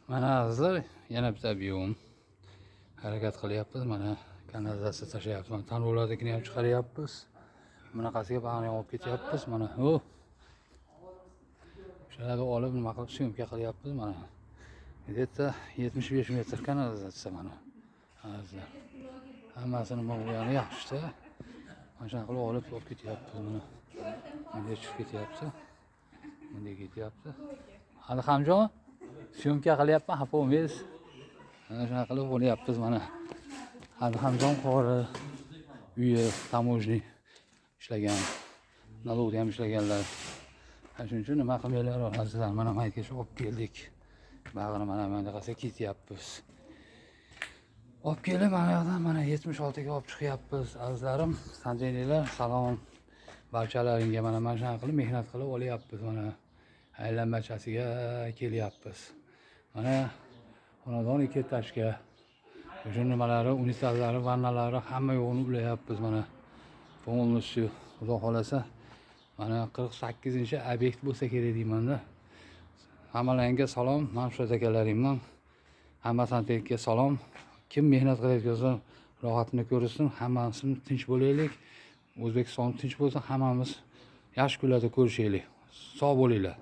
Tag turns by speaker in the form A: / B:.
A: Mana azizlar, yana bitta biom harakat qilyapmiz. Mana kanalizatsiya tashlayapmiz. Mana tanlovlardagini ham chiqaryapmiz. Bunaqasiga bag'ni olib ketyapmiz. Mana shularni olib nima qilib syomka qilyapmiz. Mana где-то 75 metr kanalizatsiya mana. Azizlar. Hammasini mo'g'ani yaxshi-da. Mana shunaqa qilib olib ketyapmiz. Mana bunday tushib ketyapti. Bunday ketyapti. Hali Hamjon syomka qilyapman, xafa bo'lmaysiz. Mana shunaqa qilib bo'lyapmiz mana. Hali Hamjon qori uyi tamojniy ishlagan, налогda ham ishlaganlar. Shuning uchun nima qilmaylar azizlar, mana maygacha olib keldik. Bag'rini mana bunaqasi ketyapmiz. Olib kelib mana yoqdan mana 76 ga olib chiqyapmiz. Azizlarim, sanjaylar, salom. Barchalaringga mana shunaqa qilib mehnat qilib olyapmiz. Mana aylanmachasiga kelyapmiz. Mana xonadon ikki etажga. O'sha nimalari, unitazlari, vannalari hamma yo'g'ini ulayapmiz mana. Polностью, xudo xolasa, mana 48-obyekt bo'lsa kerak deyman-da. Hammalarga salom, Mamshod akalarimdan. Hamma san'atga salom. Kim mehnat qilayotgansa rohatini ko'rsin, hammamiz tinch bo'laylik. O'zbekiston tinch bo'lsa, hammamiz yaxshi kunlarda ko'rishaylik. Sog' bo'linglar.